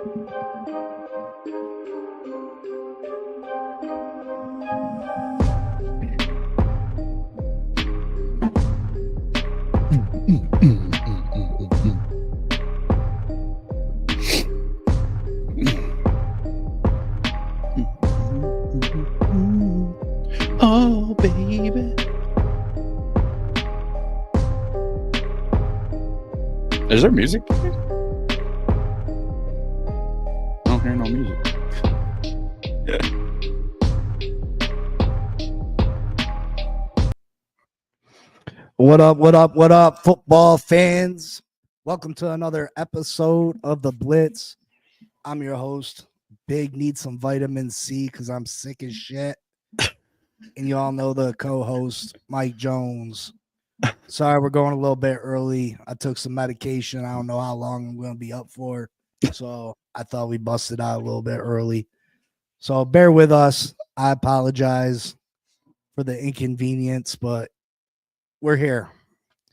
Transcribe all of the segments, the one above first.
Oh, baby. Is there music? I don't hear no music. What up, football fans? Welcome to another episode of the Blitz. I'm your host, Big Need Some Vitamin C because I'm sick as shit. And you all know the co-host, Mike Jones. Sorry, we're going a little bit early. I took some medication. I don't know how long I'm going to be up for. So I thought we busted out a little bit early. So bear with us. I apologize for the inconvenience, but we're here.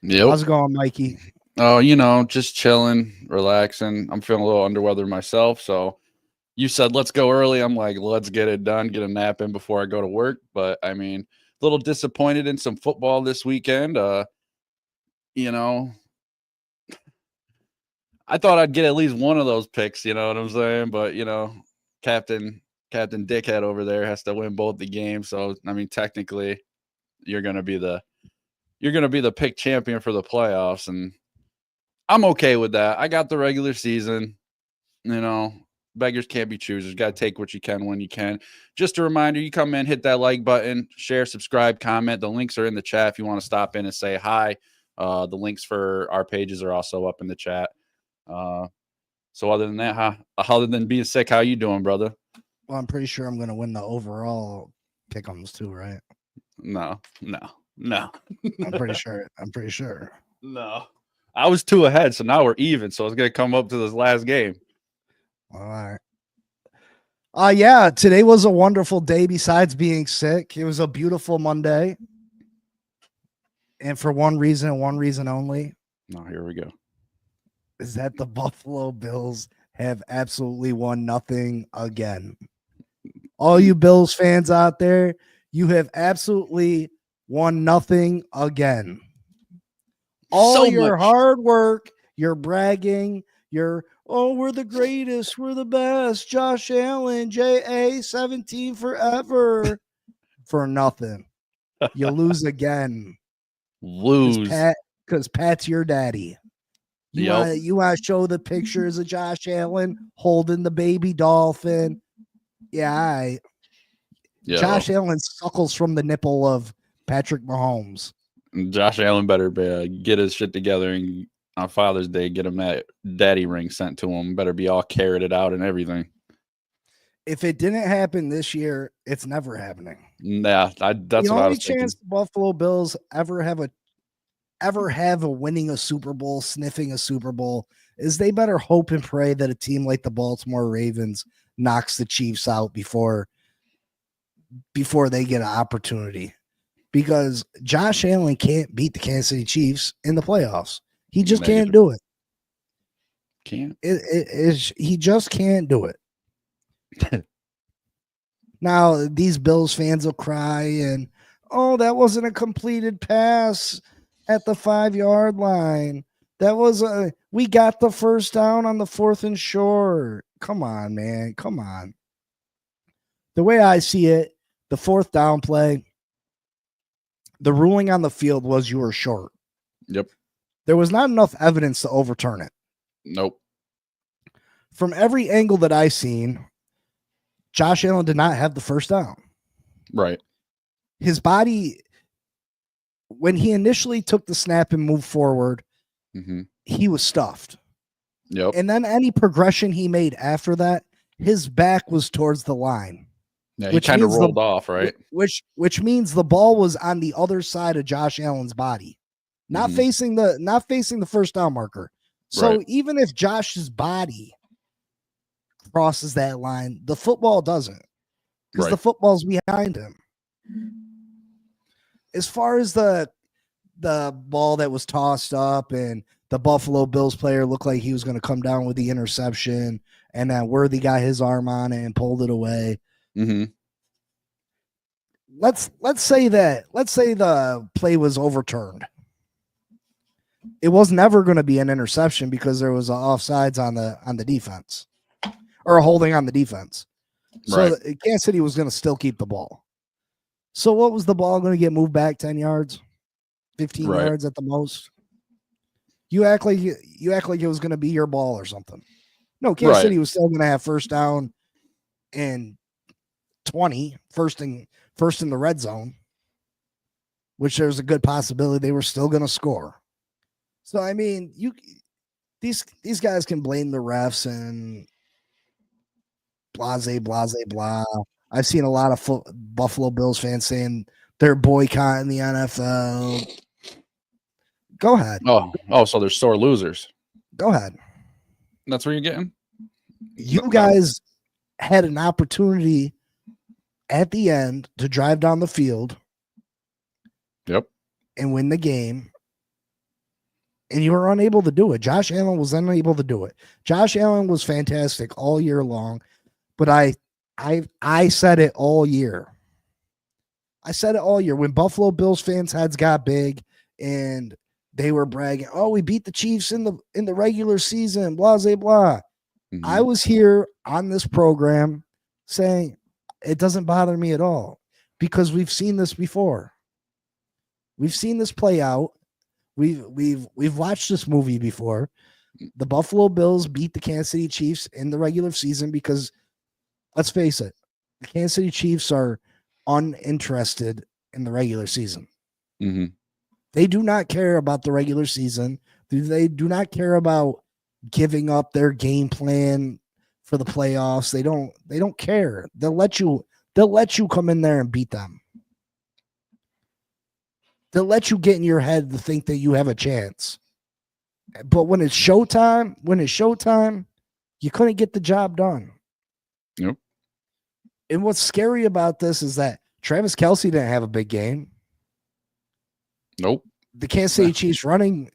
Yep. How's it going, Mikey? Oh, just chilling, relaxing. I'm feeling a little under weather myself. So you said, let's go early. I'm like, let's get it done, get a nap in before I go to work. But I mean, a little disappointed in some football this weekend. I thought I'd get at least one of those picks, you know what I'm saying? But, Captain Dickhead over there has to win both the games. So, I mean, technically you're going to be the pick champion for the playoffs. And I'm okay with that. I got the regular season, beggars can't be choosers. Got to take what you can when you can. Just a reminder, you come in, hit that like button, share, subscribe, comment. The links are in the chat if you want to stop in and say hi. The links for our pages are also up in the chat. So other than that, other than being sick, how you doing, brother? Well, I'm pretty sure I'm going to win the overall pick'ems too, right? No. I'm pretty sure. No. I was 2 ahead, so now we're even. So it's going to come up to this last game. All right. Yeah, today was a wonderful day besides being sick. It was a beautiful Monday. And for one reason and one reason only. Oh, here we go. Is that the Buffalo Bills have absolutely won nothing again. All you Bills fans out there, you have absolutely won nothing again. All your hard work, your bragging, we're the greatest, we're the best, Josh Allen, JA 17 forever, for nothing. You lose again. Because Pat's your daddy. You want to show the pictures of Josh Allen holding the baby dolphin? Yeah, Josh Allen suckles from the nipple of Patrick Mahomes. Josh Allen better get his shit together and on Father's Day get him that daddy ring sent to him. Better be all carroted out and everything. If it didn't happen this year, it's never happening. Yeah, that's what I was thinking. The only chance the Buffalo Bills ever have a winning a Super Bowl, sniffing a Super Bowl, is they better hope and pray that a team like the Baltimore Ravens knocks the Chiefs out before they get an opportunity. Because Josh Allen can't beat the Kansas City Chiefs in the playoffs. He just can't do it. He just can't do it. Now, these Bills fans will cry and, that wasn't a completed pass at the 5-yard line. We got the first down on the 4th and short. Come on, man. Come on. The way I see it, the 4th down play, the ruling on the field was you were short. Yep. There was not enough evidence to overturn it. Nope. From every angle that I seen, Josh Allen did not have the first down. Right. His body, when he initially took the snap and moved forward, he was stuffed. Yep. And then any progression he made after that, his back was towards the line. Yeah, he kind of rolled off, right? Which means the ball was on the other side of Josh Allen's body, not facing the first down marker. So even if Josh's body crosses that line, the football doesn't, because the football's behind him. As far as the ball that was tossed up and the Buffalo Bills player looked like he was going to come down with the interception, and then Worthy got his arm on it and pulled it away. Mm-hmm. Let's say the play was overturned. It was never going to be an interception because there was offsides on the defense, or a holding on the defense. So Right. Kansas City was going to still keep the ball. So what was the ball going to get moved back 10 yards, 15 Right. yards at the most? You act like it was going to be your ball or something. No, Kansas City was still going to have first down and 20, first in the red zone, which there's a good possibility they were still going to score. So I mean, these guys can blame the refs and blah. I've seen a lot of Buffalo Bills fans saying they're boycotting the NFL. Go ahead. Oh, so they're sore losers. Go ahead. That's where you're getting? You guys had an opportunity at the end to drive down the field. Yep. And win the game. And you were unable to do it. Josh Allen was unable to do it. Josh Allen was fantastic all year long, but I said it all year. I said it all year when Buffalo Bills fans' heads got big and they were bragging, "Oh, we beat the Chiefs in the regular season, blah, blah, blah." Mm-hmm. I was here on this program saying it doesn't bother me at all because we've seen this before. We've seen this play out. We've watched this movie before. The Buffalo Bills beat the Kansas City Chiefs in the regular season because, let's face it, the Kansas City Chiefs are uninterested in the regular season. Mm-hmm. They do not care about the regular season. They do not care about giving up their game plan for the playoffs. They don't care. They'll let you come in there and beat them. They'll let you get in your head to think that you have a chance. But when it's showtime, you couldn't get the job done. Nope. And what's scary about this is that Travis Kelce didn't have a big game. Nope. The Kansas City Chiefs they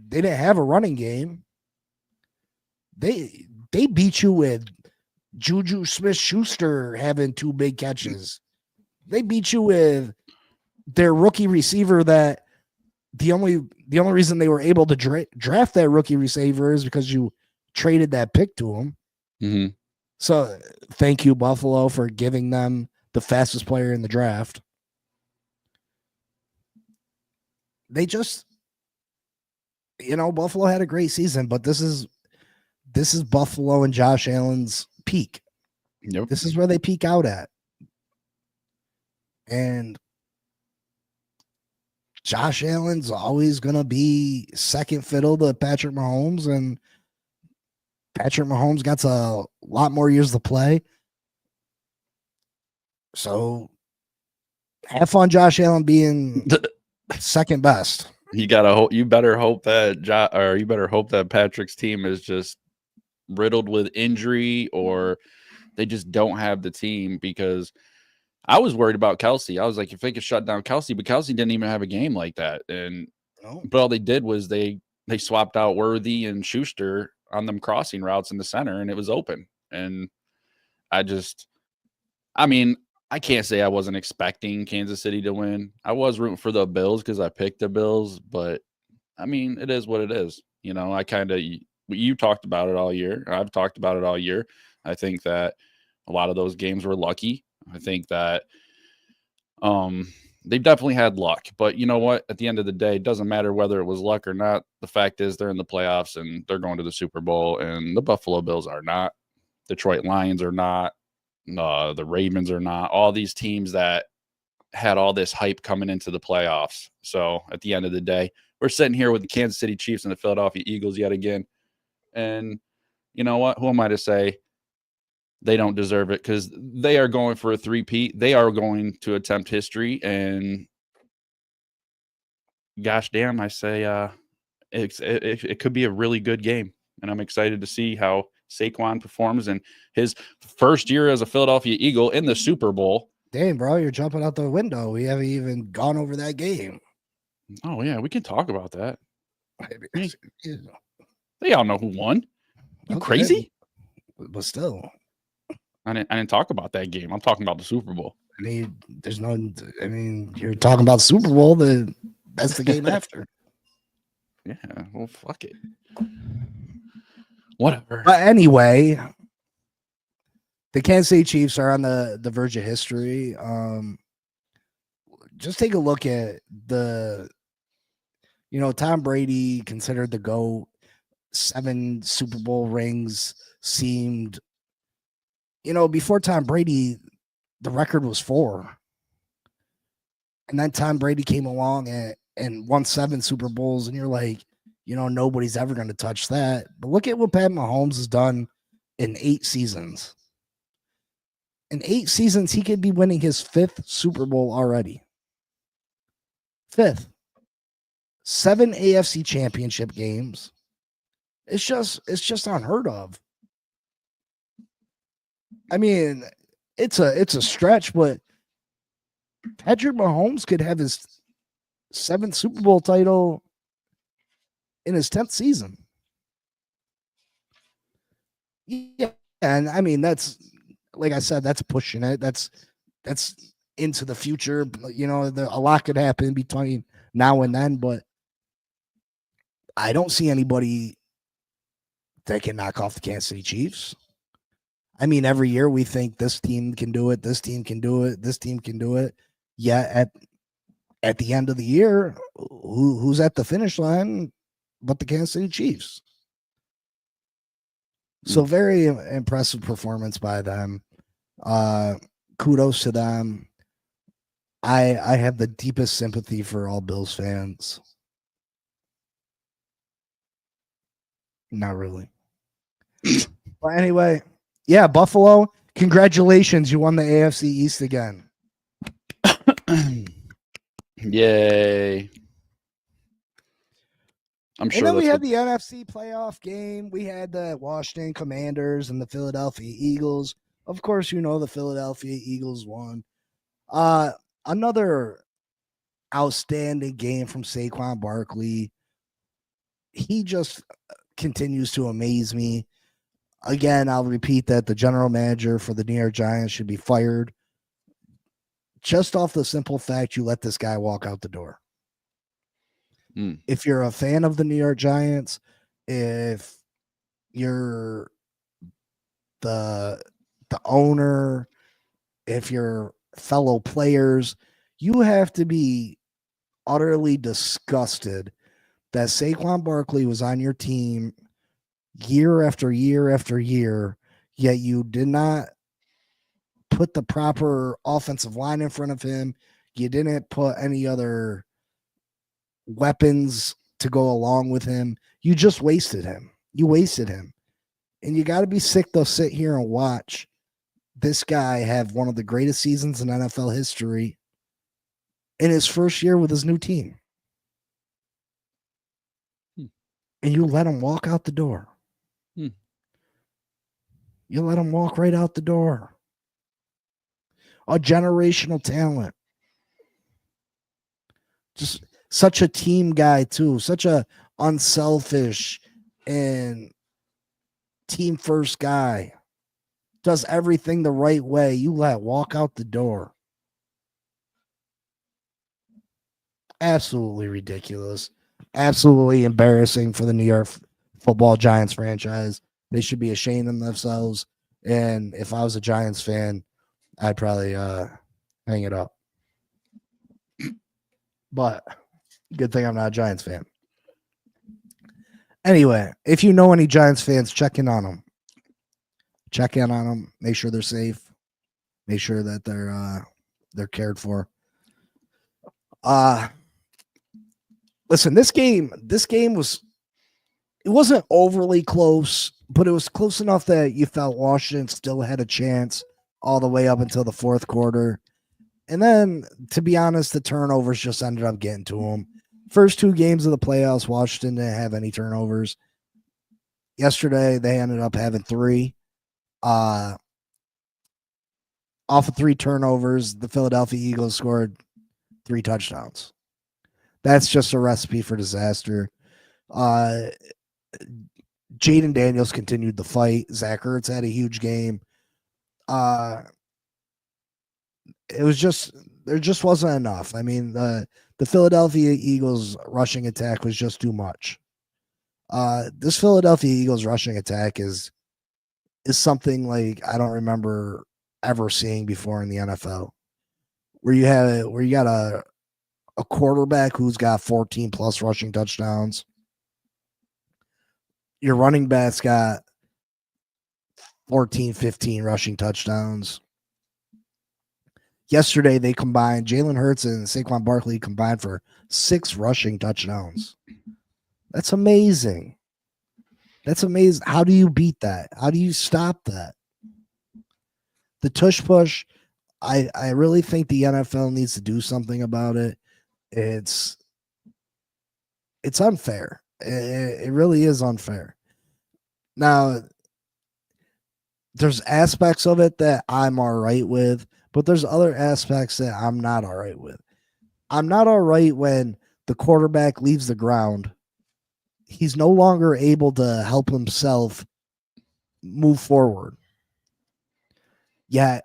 didn't have a running game. They beat you with Juju Smith-Schuster having 2 big catches. They beat you with their rookie receiver that the only reason they were able to draft that rookie receiver is because you traded that pick to him. Mm-hmm. So thank you, Buffalo, for giving them the fastest player in the draft. They just, Buffalo had a great season, but this is Buffalo and Josh Allen's peak. Yep. This is where they peak out at. And Josh Allen's always going to be second fiddle to Patrick Mahomes, and Patrick Mahomes got a lot more years to play. So have fun, Josh Allen, being second best. You better hope that Patrick's team is just riddled with injury, or they just don't have the team, because I was worried about Kelce. I was like, if they could shut down Kelce, but Kelce didn't even have a game like that. But all they did was they swapped out Worthy and Schuster on them crossing routes in the center, and it was open. And I can't say I wasn't expecting Kansas City to win. I was rooting for the Bills because I picked the Bills, but it is what it is. You talked about it all year. I've talked about it all year. I think that a lot of those games were lucky. I think that they definitely had luck. But you know what? At the end of the day, it doesn't matter whether it was luck or not. The fact is they're in the playoffs and they're going to the Super Bowl, and the Buffalo Bills are not. Detroit Lions are not. The Ravens are not. All these teams that had all this hype coming into the playoffs. So at the end of the day, we're sitting here with the Kansas City Chiefs and the Philadelphia Eagles yet again. And you know what? Who am I to say they don't deserve it? Because they are going for a three-peat. They are going to attempt history. And gosh damn, I say it could be a really good game. And I'm excited to see how Saquon performs in his first year as a Philadelphia Eagle in the Super Bowl. Damn, bro, you're jumping out the window. We haven't even gone over that game. Oh, yeah, we can talk about that. They all know who won. You crazy? But still, I didn't talk about that game. I'm talking about the Super Bowl. I mean, you're talking about Super Bowl. That's the game after. Yeah, well, fuck it. Whatever. But anyway, the Kansas City Chiefs are on the verge of history. Just take a look at Tom Brady, considered the GOAT, 7 Super Bowl rings, seemed, before Tom Brady, the record was 4. And then Tom Brady came along and won 7 Super Bowls, and you're like, nobody's ever going to touch that. But look at what Pat Mahomes has done in 8 seasons. In 8 seasons, he could be winning his 5th Super Bowl already. 5th. 7 AFC championship games. It's just unheard of. I mean, it's a stretch, but Patrick Mahomes could have his 7th Super Bowl title in his 10th season. Yeah, and I mean, that's, like I said, that's pushing it. That's into the future. A lot could happen between now and then, but I don't see anybody that can knock off the Kansas City Chiefs. I mean, every year we think this team can do it, this team can do it, this team can do it. Yeah, at the end of the year, who's at the finish line but the Kansas City Chiefs? So very impressive performance by them. Kudos to them. I have the deepest sympathy for all Bills fans. Not really. But anyway, yeah, Buffalo, congratulations. You won the AFC East again. Yay. I'm sure. And then we had the NFC playoff game. We had the Washington Commanders and the Philadelphia Eagles. Of course, the Philadelphia Eagles won. Another outstanding game from Saquon Barkley. He just continues to amaze me. Again, I'll repeat that the general manager for the New York Giants should be fired just off the simple fact you let this guy walk out the door. If you're a fan of the New York Giants, if you're the owner, if you're fellow players, you have to be utterly disgusted that Saquon Barkley was on your team year after year after year, yet you did not put the proper offensive line in front of him. You didn't put any other weapons to go along with him. You just wasted him. And you got to be sick to sit here and watch this guy have one of the greatest seasons in NFL history in his first year with his new team. And you let him walk out the door. You let him walk right out the door. A generational talent. Just such a team guy, too. Such a unselfish and team first guy. Does everything the right way. You let walk out the door. Absolutely ridiculous. Absolutely embarrassing for the New York Football Giants franchise. They should be ashamed of themselves. And if I was a Giants fan, I'd probably hang it up. But good thing I'm not a Giants fan. Anyway, if you know any Giants fans, check in on them. Check in on them. Make sure they're safe. Make sure that they're cared for. Listen, this game wasn't overly close, but it was close enough that you felt Washington still had a chance all the way up until the fourth quarter. And then, to be honest, the turnovers just ended up getting to them. First 2 games of the playoffs, Washington didn't have any turnovers. Yesterday, they ended up having 3. Off of 3 turnovers, the Philadelphia Eagles scored 3 touchdowns. That's just a recipe for disaster. Jaden Daniels continued the fight. Zach Ertz had a huge game. It was just there just wasn't enough. I mean, the Philadelphia Eagles rushing attack was just too much. This Philadelphia Eagles rushing attack is something like I don't remember ever seeing before in the NFL. Where you got a quarterback who's got 14 plus rushing touchdowns. Your running back's got 14, 15 rushing touchdowns. Yesterday, they combined, Jalen Hurts and Saquon Barkley combined for 6 rushing touchdowns. That's amazing. That's amazing. How do you beat that? How do you stop that? The tush push, I really think the NFL needs to do something about it. It's unfair. It really is unfair. Now, there's aspects of it that I'm all right with, but there's other aspects that I'm not all right with. I'm not all right when the quarterback leaves the ground. He's no longer able to help himself move forward. Yet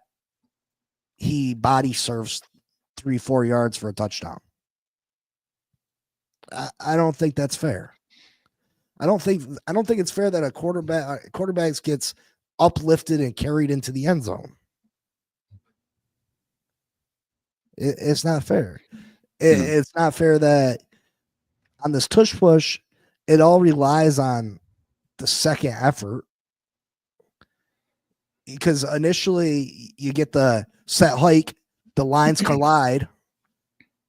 he body surfs 3-4 yards for a touchdown. I don't think that's fair. I don't think it's fair that a quarterback gets uplifted and carried into the end zone. It's not fair. It's not fair that on this tush push, it all relies on the second effort. Because initially you get the set hike, the lines collide.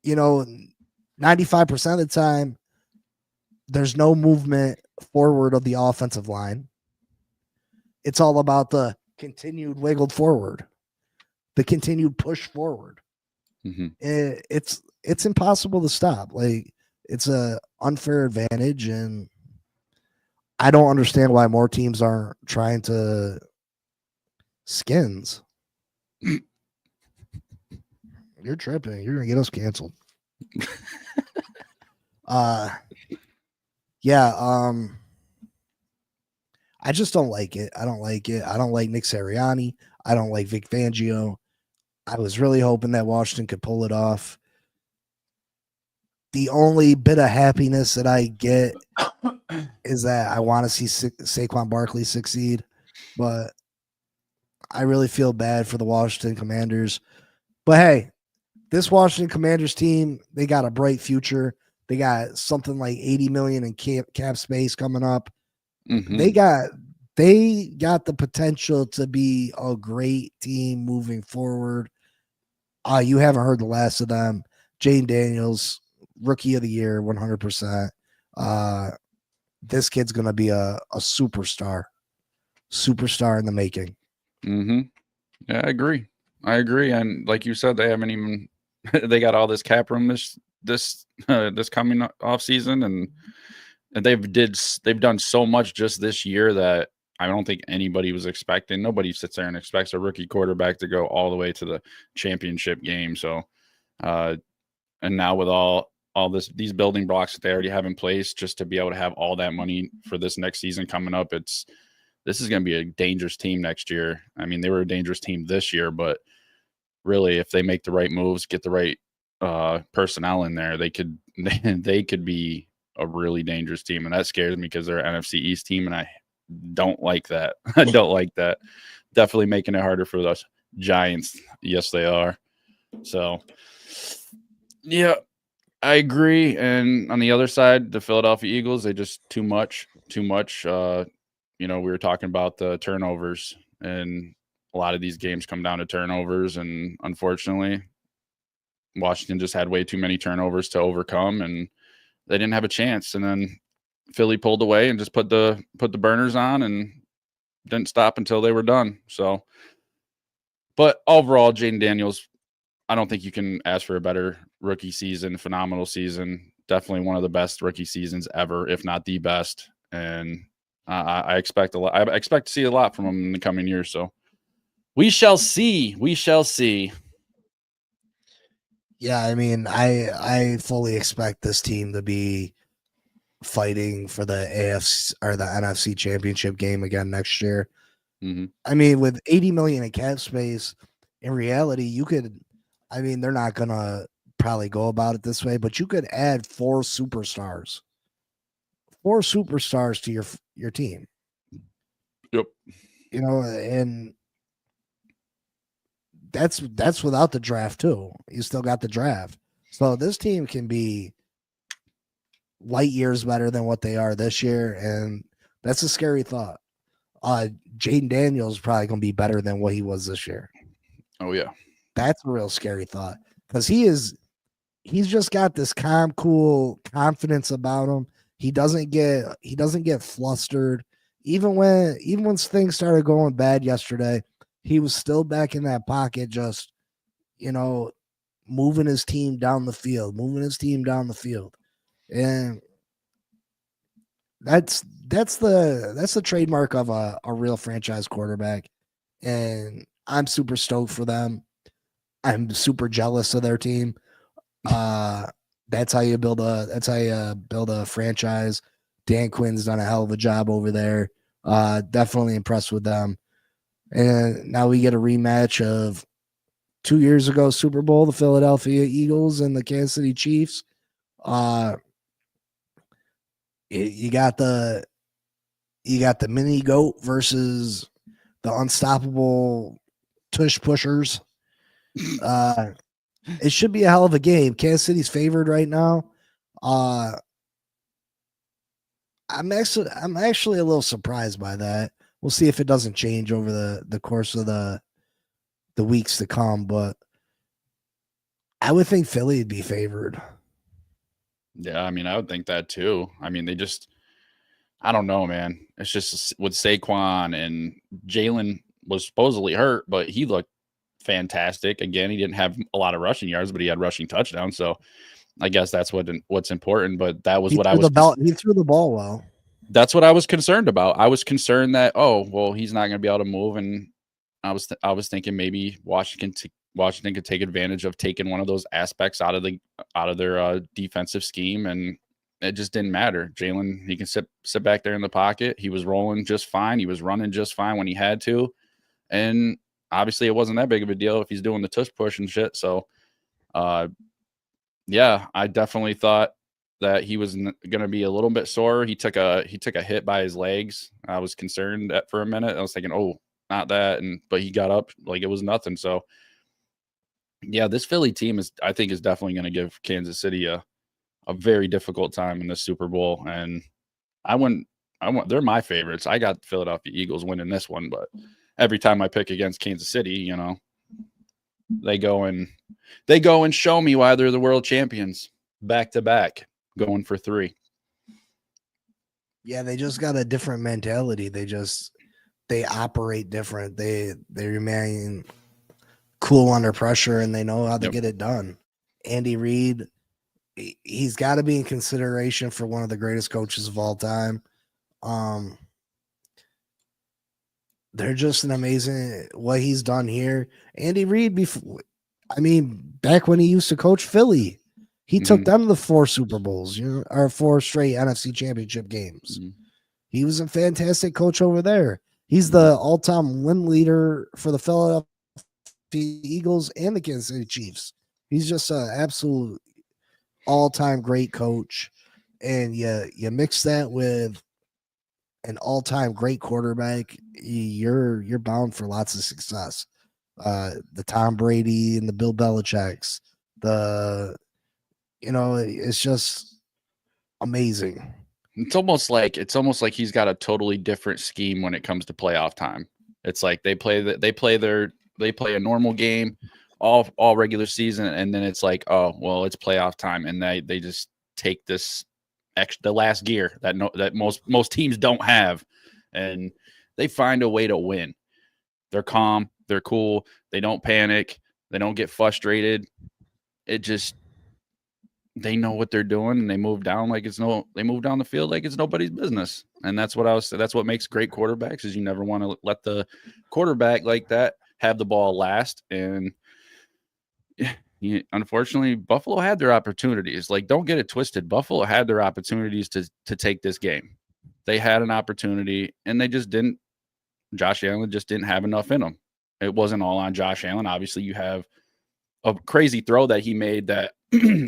95% of the time, there's no movement forward of the offensive line. It's all about the continued wiggled forward, the continued push forward. Mm-hmm. It's impossible to stop. Like, it's a unfair advantage, and I don't understand why more teams aren't trying to skins. You're tripping. You're gonna get us canceled. I just don't like it. I don't like it. I don't like Nick Sirianni. I don't like Vic Fangio. I was really hoping that Washington could pull it off. The only bit of happiness that I get is that I want to see Saquon Barkley succeed, but I really feel bad for the Washington Commanders. But hey, this Washington Commanders team, they got a bright future. They got something like $80 million in cap space coming up. Mm-hmm. They got the potential to be a great team moving forward. You haven't heard the last of them. Jaden Daniels, Rookie of the Year, 100%. This kid's gonna be a superstar in the making. Mm-hmm. Yeah, I agree. And like you said, they haven't even they got all this cap room this coming off season, and they've done so much just this year that I don't think anybody was expecting. Nobody sits there and expects a rookie quarterback to go all the way to the championship game. So, and now with all these building blocks that they already have in place, just to be able to have all that money for this next season coming up, this is going to be a dangerous team next year. I mean, they were a dangerous team this year, but really, if they make the right moves, get the right personnel in there, they could be a really dangerous team, and that scares me because they're an NFC East team, and I don't like that. I don't like that. Definitely making it harder for those Giants. Yes, they are. So, yeah, I agree. And on the other side, the Philadelphia Eagles, they just too much. We were talking about the turnovers, and a lot of these games come down to turnovers, and unfortunately, Washington just had way too many turnovers to overcome, and they didn't have a chance. And then Philly pulled away and just put the burners on and didn't stop until they were done. So, but overall, Jaden Daniels, I don't think you can ask for a better rookie season. Phenomenal season, definitely one of the best rookie seasons ever, if not the best. And I expect a lot. I expect to see a lot from him in the coming years. So we shall see. We shall see. Yeah, I mean, I fully expect this team to be fighting for the AFC or the NFC championship game again next year. Mm-hmm. I mean, with 80 million in cap space, in reality, you could, I mean, they're not going to probably go about it this way, but you could add four superstars to your team. Yep. You know, and that's without the draft too. You still got the draft. So this team can be light years better than what they are this year, and that's a scary thought. Jaden Daniels is probably going to be better than what he was this year. Oh yeah, that's a real scary thought because he's just got this calm, cool confidence about him. He doesn't get flustered. Even when things started going bad yesterday, he was still back in that pocket, just moving his team down the field, and that's the trademark of a real franchise quarterback. And I'm super stoked for them. I'm super jealous of their team. That's how you build a franchise. Dan Quinn's done a hell of a job over there. Definitely impressed with them. And now we get a rematch of 2 years ago Super Bowl, the Philadelphia Eagles and the Kansas City Chiefs. You got the mini goat versus the unstoppable tush pushers. It should be a hell of a game. Kansas City's favored right now. I'm actually a little surprised by that. We'll see if it doesn't change over the course of the weeks to come, but I would think Philly would be favored. Yeah, I mean, I would think that too. I mean, I don't know, man. It's just with Saquon, and Jalen was supposedly hurt, but he looked fantastic. Again, he didn't have a lot of rushing yards, but he had rushing touchdowns. So I guess that's what's important. But that was what I was. He threw the ball well. That's what I was concerned about. I was concerned that he's not going to be able to move, and I was thinking maybe Washington could take advantage of taking one of those aspects out of their defensive scheme, and it just didn't matter. Jalen, he can sit back there in the pocket. He was rolling just fine. He was running just fine when he had to, and obviously it wasn't that big of a deal if he's doing the tush push and shit. So, yeah, I definitely thought that he was going to be a little bit sore. He took a hit by his legs. I was concerned for a minute. I was thinking, oh, not that, but he got up like it was nothing. So, yeah, this Philly team I think is definitely going to give Kansas City a very difficult time in the Super Bowl. And they're my favorites. I got the Philadelphia Eagles winning this one, but every time I pick against Kansas City, they go and show me why they're the world champions back to back, going for 3. Yeah, they just got a different mentality. They operate different. They remain cool under pressure, and they know how to get it done. Andy Reid, he's got to be in consideration for one of the greatest coaches of all time. They're just an amazing what he's done here. Andy Reid, back when he used to coach Philly, he took them to the 4 Super Bowls, or 4 straight NFC Championship games. Mm-hmm. He was a fantastic coach over there. He's the all-time win leader for the Philadelphia Eagles and the Kansas City Chiefs. He's just an absolute all-time great coach, and you mix that with an all-time great quarterback, you're bound for lots of success. The Tom Brady and the Bill Belichick's, it's just amazing. It's almost like he's got a totally different scheme when it comes to playoff time. It's like they play a normal game all regular season, and then it's like, oh well, it's playoff time, and they just take the last gear that most teams don't have, and they find a way to win. They're calm, they're cool, they don't panic, they don't get frustrated. They know what they're doing, and they move down the field like it's nobody's business. And that's what makes great quarterbacks, is you never want to let the quarterback like that have the ball last. And Unfortunately, Buffalo had their opportunities. Like, don't get it twisted. Buffalo had their opportunities to take this game. They had an opportunity, and they just didn't. Josh Allen just didn't have enough in him. It wasn't all on Josh Allen. Obviously, you have a crazy throw that he made that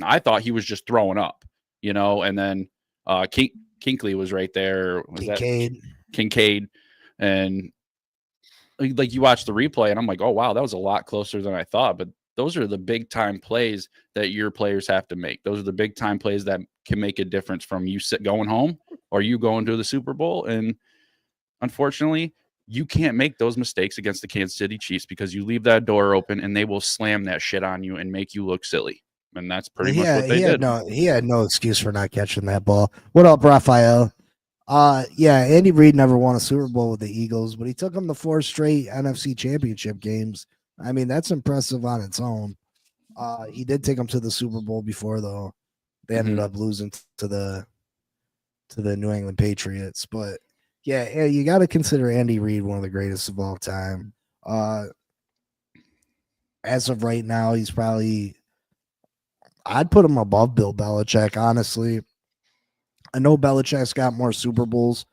I thought he was just throwing up, and then Kinkley was right there. Was Kincaid. that Kincaid? And like you watch the replay, and I'm like, oh wow, that was a lot closer than I thought. But those are the big time plays that your players have to make. Those are the big time plays that can make a difference from you going home or you going to the Super Bowl. And unfortunately, you can't make those mistakes against the Kansas City Chiefs because you leave that door open and they will slam that shit on you and make you look silly. And that's pretty much what they did. He had no excuse for not catching that ball. What up, Raphael? Yeah, Andy Reid never won a Super Bowl with the Eagles, but he took them to 4 straight NFC Championship games. I mean, that's impressive on its own. He did take them to the Super Bowl before, though. They ended up losing to the New England Patriots. But yeah, you got to consider Andy Reid one of the greatest of all time. As of right now, he's probably, I'd put him above Bill Belichick, honestly. I know Belichick's got more Super Bowls,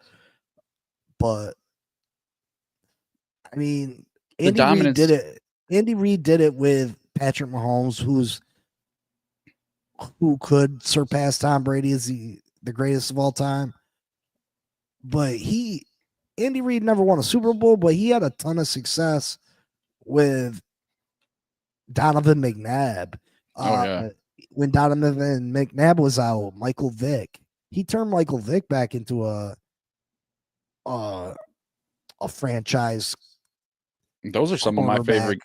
but I mean, Andy Reid did it with Patrick Mahomes, who could surpass Tom Brady as the greatest of all time. But Andy Reid never won a Super Bowl, but he had a ton of success with Donovan McNabb. When Donovan McNabb was out, Michael Vick. He turned Michael Vick back into a franchise. Those are some of my favorite.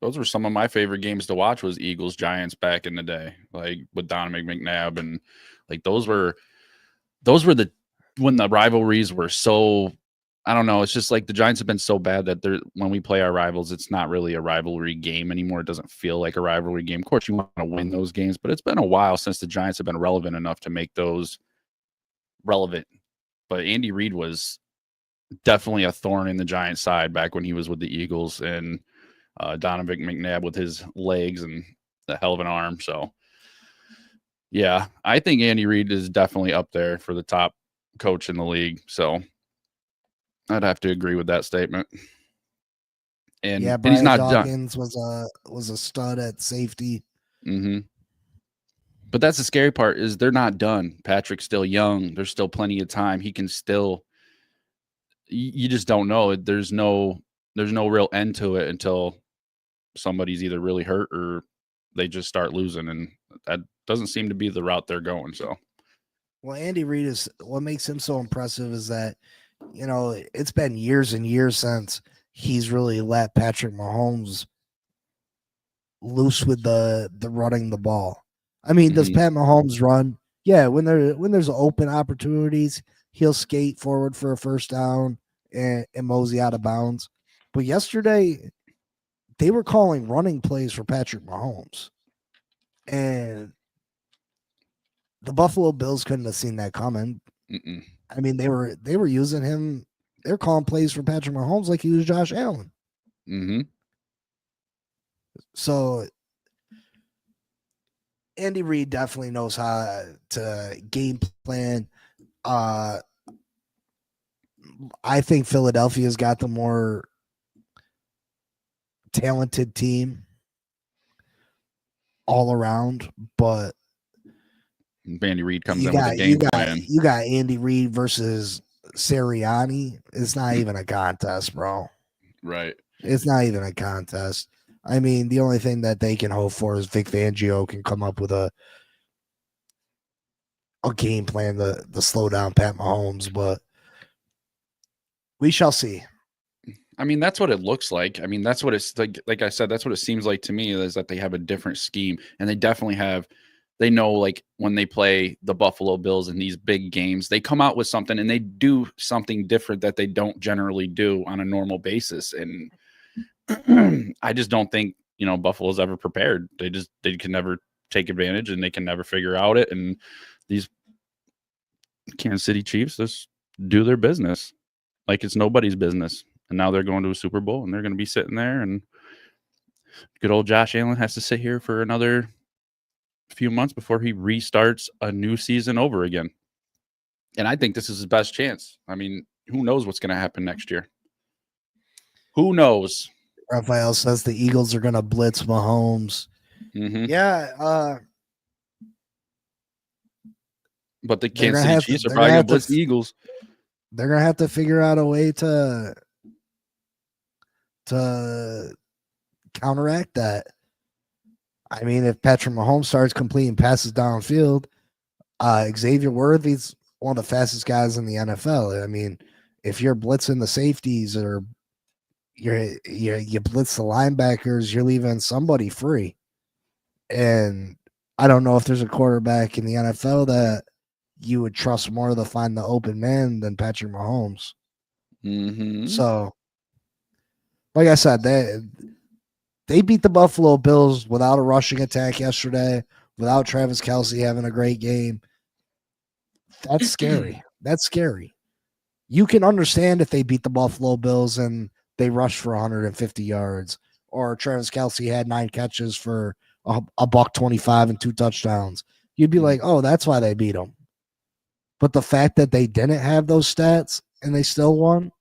Those were some of my favorite games to watch. Was Eagles Giants back in the day, like with Donovan McNabb, and like those were the when the rivalries were so. I don't know. It's just like the Giants have been so bad that when we play our rivals, it's not really a rivalry game anymore. It doesn't feel like a rivalry game. Of course, you want to win those games, but it's been a while since the Giants have been relevant enough to make those relevant. But Andy Reid was definitely a thorn in the Giants' side back when he was with the Eagles, and Donovan McNabb with his legs and the hell of an arm. So, yeah, I think Andy Reid is definitely up there for the top coach in the league. So, I'd have to agree with that statement. And, yeah, Brian and he's not Dawkins done. was a stud at safety. Mm-hmm. But that's the scary part is they're not done. Patrick's still young. There's still plenty of time. He can still. You just don't know. There's no real end to it until somebody's either really hurt or they just start losing, and that doesn't seem to be the route they're going. So, well, Andy Reid is what makes him so impressive is that it's been years and years since he's really let Patrick Mahomes loose with the running the ball. I mean, does Pat Mahomes run? Yeah, when there's open opportunities, he'll skate forward for a first down and mosey out of bounds. But yesterday, they were calling running plays for Patrick Mahomes, and the Buffalo Bills couldn't have seen that coming. I mean, they were using him. They're calling plays for Patrick Mahomes like he was Josh Allen. So Andy Reid definitely knows how to game plan. I think Philadelphia's got the more talented team all around, but Andy Reid comes in with a game plan. You got Andy Reid versus Sirianni. It's not even a contest, bro. Right. It's not even a contest. I mean, the only thing that they can hope for is Vic Fangio can come up with a game plan to slow down Pat Mahomes, but we shall see. I mean, that's what it looks like. I mean, that's what it's like. Like I said, that's what it seems like to me is that they have a different scheme, and they definitely have. They know, like, when they play the Buffalo Bills in these big games, they come out with something and they do something different that they don't generally do on a normal basis. And I just don't think, Buffalo's ever prepared. They can never take advantage and they can never figure out it. And these Kansas City Chiefs just do their business like it's nobody's business. And now they're going to a Super Bowl and they're going to be sitting there and good old Josh Allen has to sit here for another few months before he restarts a new season over again. And I think this is his best chance. I mean, who knows what's going to happen next year? Who knows? Raphael says the Eagles are going to blitz Mahomes. Mm-hmm. Yeah. But the Kansas City Chiefs are probably going to blitz the Eagles. They're going to have to figure out a way to counteract that. I mean, if Patrick Mahomes starts completing passes downfield, Xavier Worthy's one of the fastest guys in the NFL. I mean, if you're blitzing the safeties or you blitz the linebackers, you're leaving somebody free. And I don't know if there's a quarterback in the NFL that you would trust more to find the open man than Patrick Mahomes. Mm-hmm. So, like I said, they beat the Buffalo Bills without a rushing attack yesterday, without Travis Kelce having a great game. That's scary. That's scary. You can understand if they beat the Buffalo Bills and they rushed for 150 yards, or Travis Kelce had 9 catches for a $125 and 2 touchdowns. You'd be like, oh, that's why they beat them. But the fact that they didn't have those stats and they still won,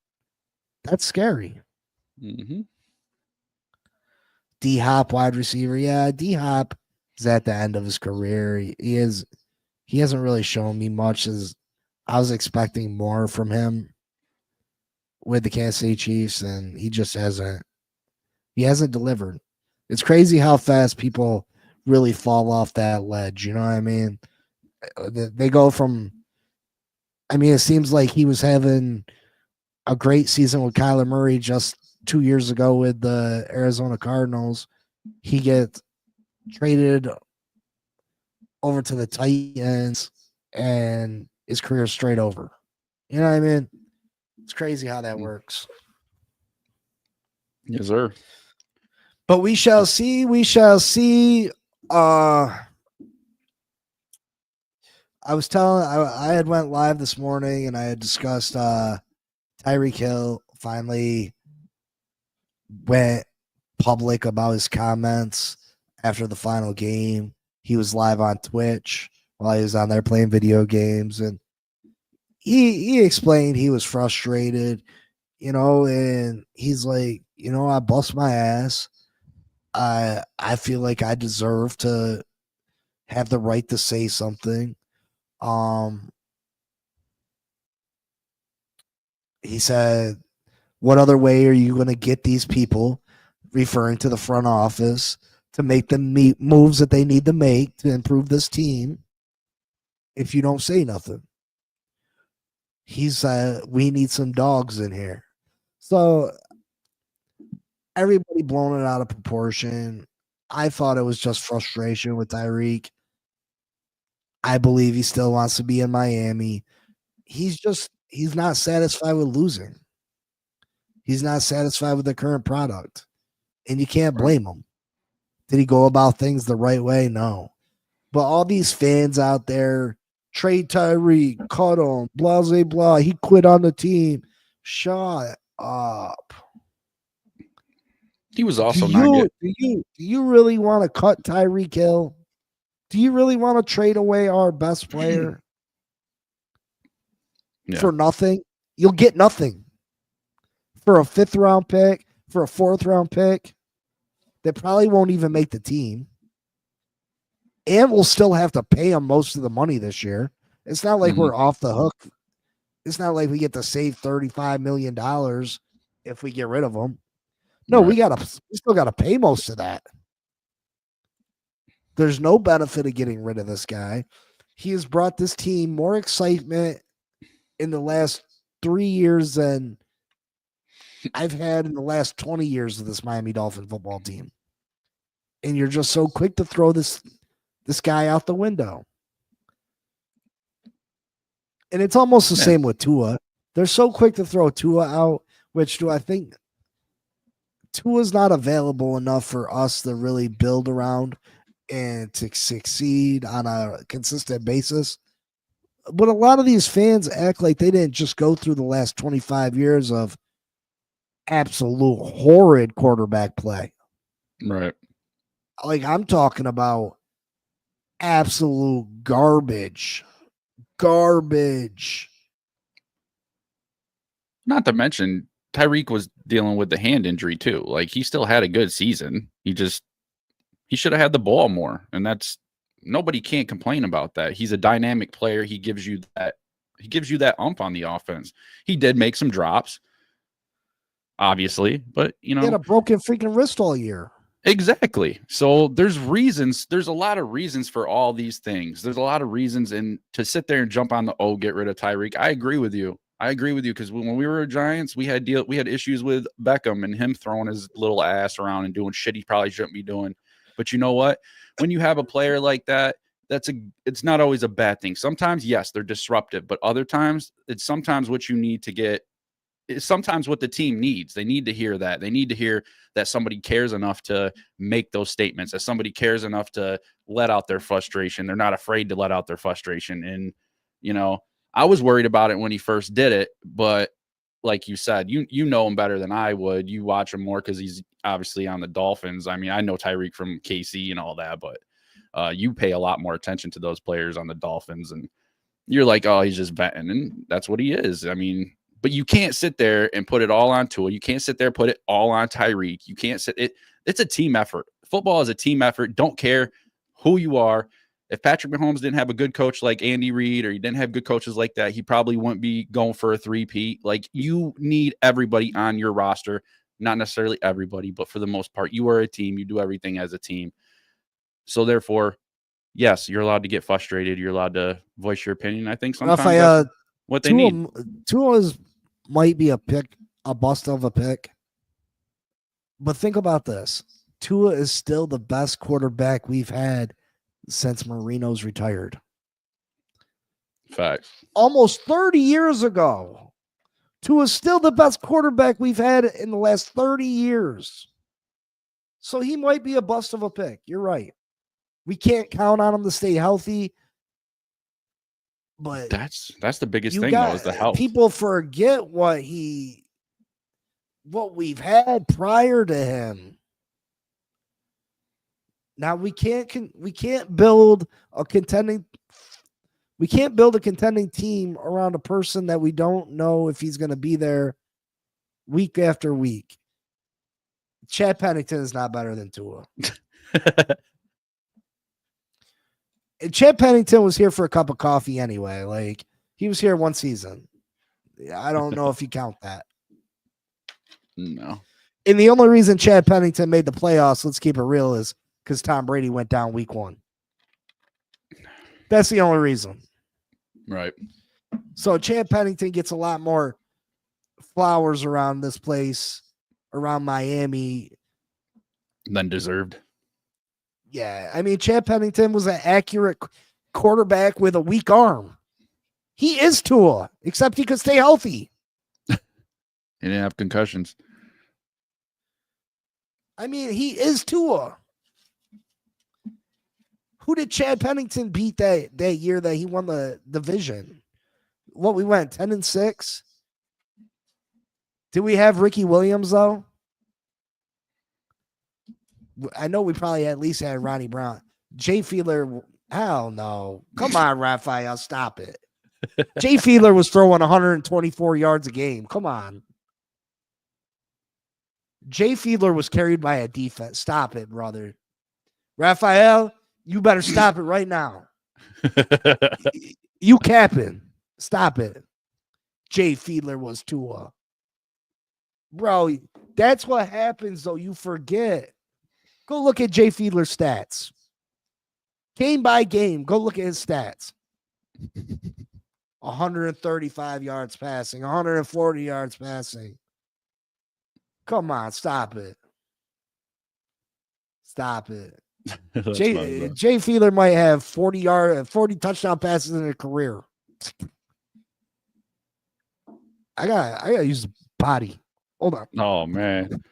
that's scary. Mm-hmm. D-Hop, wide receiver. Yeah, D-Hop is at the end of his career. He hasn't really shown me much. As I was expecting more from him with the Kansas City Chiefs, and he just hasn't delivered. It's crazy how fast people really fall off that ledge. You know what I mean? They go from, I mean, it seems like he was having a great season with Kyler Murray just 2 years ago with the Arizona Cardinals. He gets traded over to the Titans and his career is straight over. You know what I mean? It's crazy how that works. Yes, sir. But we shall see. We shall see. I was telling, I had went live this morning and I had discussed Tyreek Hill finally went public about his comments after the final game. He was live on Twitch while he was on there playing video games, and he explained he was frustrated, you know, and he's like, you know, I bust my ass. I feel like I deserve to have the right to say something. He said, what other way are you going to get these people, referring to the front office, to make the moves that they need to make to improve this team if you don't say nothing? He said, we need some dogs in here. So everybody blown it out of proportion. I thought it was just frustration with Tyreek. I believe he still wants to be in Miami. He's not satisfied with losing. He's not satisfied with the current product. And you can't blame him. Did he go about things the right way? No. But all these fans out there, trade Tyreek, cut him, blah, blah, blah. He quit on the team. Shut up. He was also not good. Do you really want to cut Tyreek Hill? Do you really want to trade away our best player for nothing? You'll get nothing. For a 5th round pick, for a 4th round pick, that probably won't even make the team. And we'll still have to pay him most of the money this year. It's not like we're off the hook. It's not like we get to save $35 million if we get rid of him. No, we still got to pay most of that. There's no benefit of getting rid of this guy. He has brought this team more excitement in the last 3 years than I've had in the last 20 years of this Miami Dolphin football team. And you're just so quick to throw this guy out the window. And it's almost the same with Tua. They're so quick to throw Tua out, which do I think Tua's not available enough for us to really build around and to succeed on a consistent basis. But a lot of these fans act like they didn't just go through the last 25 years of absolute horrid quarterback play. Right. Like, I'm talking about absolute garbage. Garbage. Not to mention, Tyreek was dealing with the hand injury too. Like, he still had a good season. He should have had the ball more, and that's nobody can't complain about that. He's a dynamic player. He gives you that ump on the offense. He did make some drops, obviously, but He had a broken freaking wrist all year. Exactly. So there's reasons. There's a lot of reasons for all these things. There's a lot of reasons, and to sit there and jump on the get rid of Tyreek. I agree with you. Because when we were Giants, we had issues with Beckham and him throwing his little ass around and doing shit he probably shouldn't be doing. But you know what? When you have a player like that, it's not always a bad thing. Sometimes, yes, they're disruptive, but other times, it's sometimes what you need to get. It's sometimes what the team needs. They need to hear that. They need to hear that somebody cares enough to make those statements, that somebody cares enough to let out their frustration. They're not afraid to let out their frustration. And, I was worried about it when he first did it, but like you said, you know him better than I would. You watch him more because he's obviously on the Dolphins. I mean, I know Tyreek from KC and all that, but you pay a lot more attention to those players on the Dolphins, and you're like, oh, he's just venting, and that's what he is. I mean, but you can't sit there and put it all on Tua. You can't sit there and put it all on Tyreek. You can't sit it. It's a team effort. Football is a team effort. Don't care who you are. If Patrick Mahomes didn't have a good coach like Andy Reid, or he didn't have good coaches like that, he probably wouldn't be going for a 3-peat. Like, you need everybody on your roster. Not necessarily everybody, but for the most part, you are a team. You do everything as a team. So therefore, yes, you're allowed to get frustrated. You're allowed to voice your opinion. I think sometimes that's what they need. Tua might be a bust of a pick. But think about this. Tua is still the best quarterback we've had since Marino's retired. Facts. Almost 30 years ago. Tua is still the best quarterback we've had in the last 30 years. So he might be a bust of a pick. You're right. We can't count on him to stay healthy. But that's the biggest thing, though, is the health. People forget what we've had prior to him. Now we can't build a contending team around a person that we don't know if he's going to be there week after week. Chad Pennington is not better than Tua. And Chad Pennington was here for a cup of coffee anyway. Like, he was here one season. I don't know if you count that. No. And the only reason Chad Pennington made the playoffs, let's keep it real, is because Tom Brady went down week 1. That's the only reason. Right. So Chad Pennington gets a lot more flowers around this place, around Miami, than deserved. Yeah, I mean, Chad Pennington was an accurate quarterback with a weak arm. He is Tua, except he could stay healthy. He didn't have concussions. I mean, he is Tua. Who did Chad Pennington beat that year that he won the division? What, we went 10-6? Did we have Ricky Williams, though? I know we probably at least had Ronnie Brown. Jay Fiedler, hell no. Come on, Raphael, stop it. Jay Fiedler was throwing 124 yards a game. Come on. Jay Fiedler was carried by a defense. Stop it, brother. Raphael, you better stop it right now. You capping. Stop it. Jay Fiedler was Tua. Bro, that's what happens, though. You forget. Go look at Jay Fiedler's stats. Game by game, go look at his stats. 135 yards passing, 140 yards passing. Come on, stop it. Stop it. Jay Fiedler might have 40 touchdown passes in a career. I gotta use the body. Hold on. Oh man.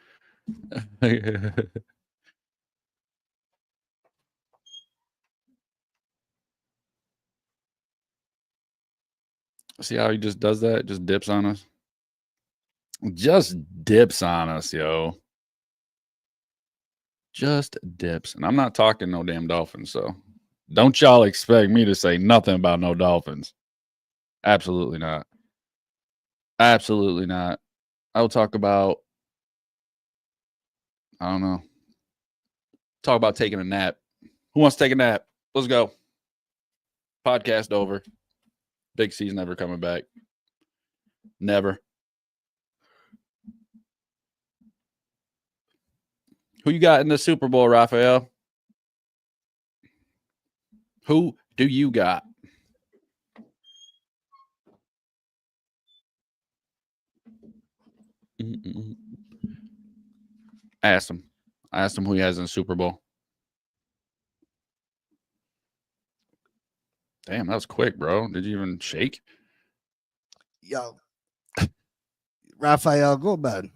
See how he just does that? Just dips on us. Just dips on us, yo. Just dips. And I'm not talking no damn Dolphins, so don't y'all expect me to say nothing about no Dolphins. Absolutely not. Absolutely not. I'll talk about, I don't know. Talk about taking a nap. Who wants to take a nap? Let's go. Podcast over. Big C's never coming back. Never. Who you got in the Super Bowl, Raphael? Who do you got? I asked him who he has in the Super Bowl. Damn, that was quick, bro. Did you even shake? Yo, Raphael, go to bed.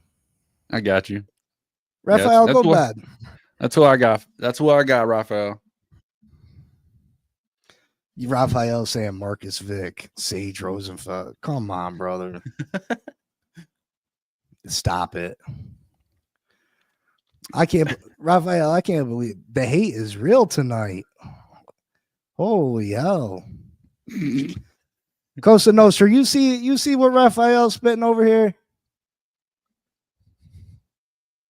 I got you. Raphael, go to bed. That's who I got. That's who I got, Raphael. Raphael saying Marcus Vick, Sage Rosenfeld. Come on, brother. Stop it. Raphael, I can't believe the hate is real tonight. Holy hell. Costa Nostra, you see what Raphael's spitting over here?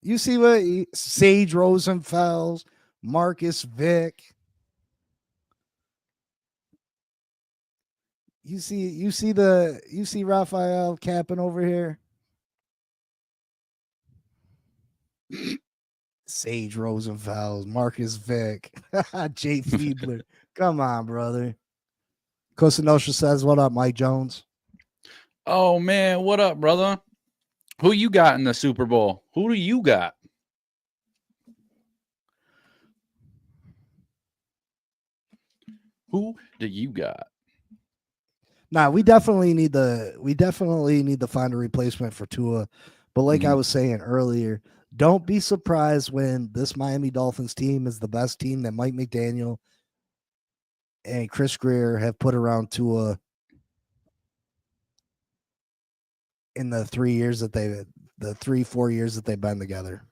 You see what Sage Rosenfeld, Marcus Vick. You see Raphael capping over here? Sage Rosenfeld, Marcus Vick, Jay Fiedler. Come on, brother. Costa Nostra says, what up, Mike Jones? Oh, man. What up, brother? Who you got in the Super Bowl? Who do you got? Who do you got? Nah, we definitely need to find a replacement for Tua. But like I was saying earlier, don't be surprised when this Miami Dolphins team is the best team that Mike McDaniel and Chris Greer have put around Tua in the 4 years that they've been together.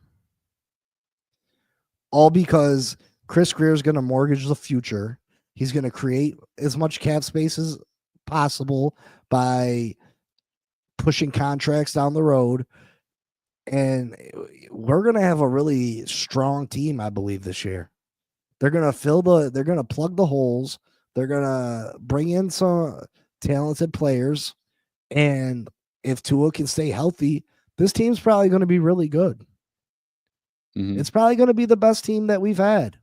All because Chris Greer is going to mortgage the future. He's going to create as much cap space as possible by pushing contracts down the road. And we're going to have a really strong team, I believe, this year. They're going to plug the holes. They're going to bring in some talented players. And if Tua can stay healthy, this team's probably going to be really good. Mm-hmm. It's probably going to be the best team that we've had.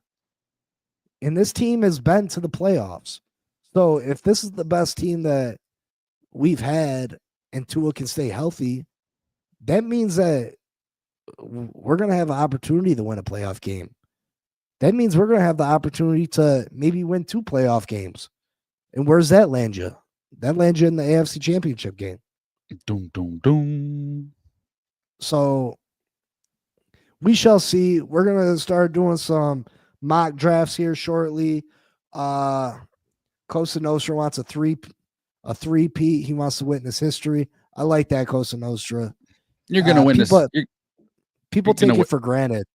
And this team has been to the playoffs. So if this is the best team that we've had and Tua can stay healthy, that means that we're going to have an opportunity to win a playoff game. That means we're going to have the opportunity to maybe win 2 playoff games. And where's that land you? That lands you in the AFC Championship game. Doom, doom, doom. So we shall see. We're going to start doing some mock drafts here shortly. Costa Nostra wants a three-peat. He wants to witness history. I like that, Costa Nostra. You're going to witness. People take it for granted.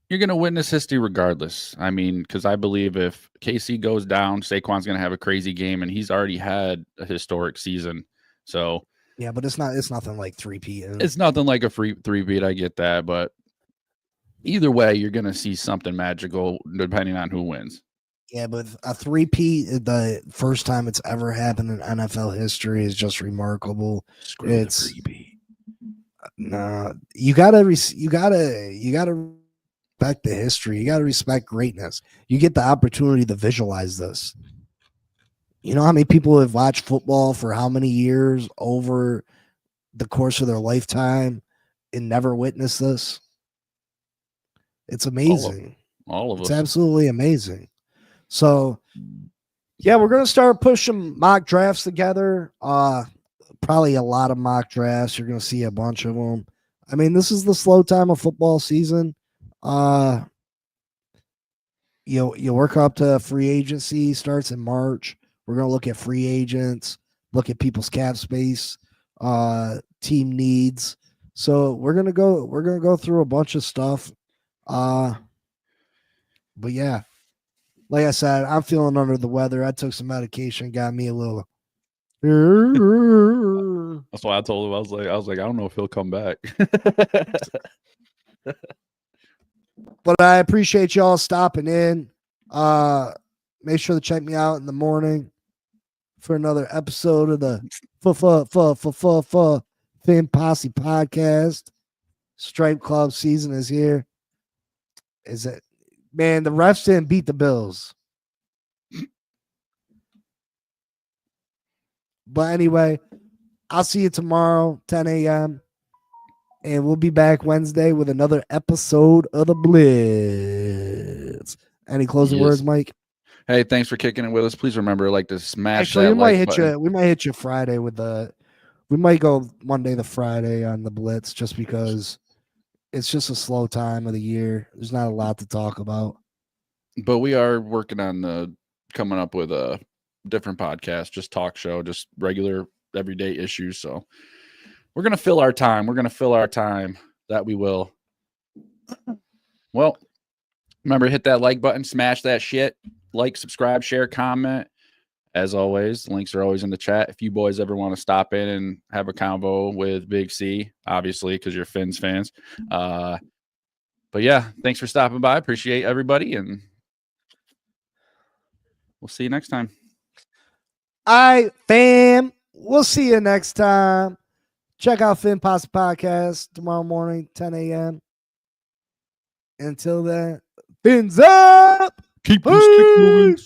You're going to witness history regardless. I mean, because I believe if KC goes down, Saquon's going to have a crazy game, and he's already had a historic season. So yeah, but it's nothing like three-peat. It's nothing like a three-peat. I get that, but either way, you're going to see something magical depending on who wins. Yeah, but a three-peat, the first time it's ever happened in NFL history, is just remarkable. It's three-peat. No, you gotta respect the history. You gotta respect greatness. You get the opportunity to visualize this. You know how many people have watched football for how many years over the course of their lifetime and never witnessed this? It's amazing. All of us. It's absolutely amazing. So, yeah, we're going to start pushing mock drafts together. Probably a lot of mock drafts. You're going to see a bunch of them. I mean, this is the slow time of football season. You work up to free agency, starts in March. We're going to look at free agents, look at people's cap space, team needs. So we're going to go through a bunch of stuff. But yeah, like I said, I'm feeling under the weather. I took some medication, got me a little. That's why I told him I was like, I don't know if he'll come back. But I appreciate y'all stopping in. Make sure to check me out in the morning for another episode of the Fin Posse podcast. Stripe Club season is here. Is it, man? The refs didn't beat the Bills. But anyway, I'll see you tomorrow, 10 a.m. And we'll be back Wednesday with another episode of the Blitz. Any closing words, Mike? Hey, thanks for kicking it with us. Please remember, to smash Actually, that we might like hit button. we might hit you Friday with the. We might go Monday to Friday on the Blitz just because it's just a slow time of the year. There's not a lot to talk about. But we are working on coming up with a different podcast, just talk show, just regular everyday issues. So we're gonna fill our time. That we will. Well, remember, hit that like button, smash that shit, like, subscribe, share, comment. As always, links are always in the chat. If you boys ever want to stop in and have a convo with Big C, obviously, because you're Finns fans. But yeah, thanks for stopping by. Appreciate everybody, and we'll see you next time. All right, fam. We'll see you next time. Check out Fin Posse Podcast tomorrow morning, 10 a.m. Until then, fins up. Keep the stick moving.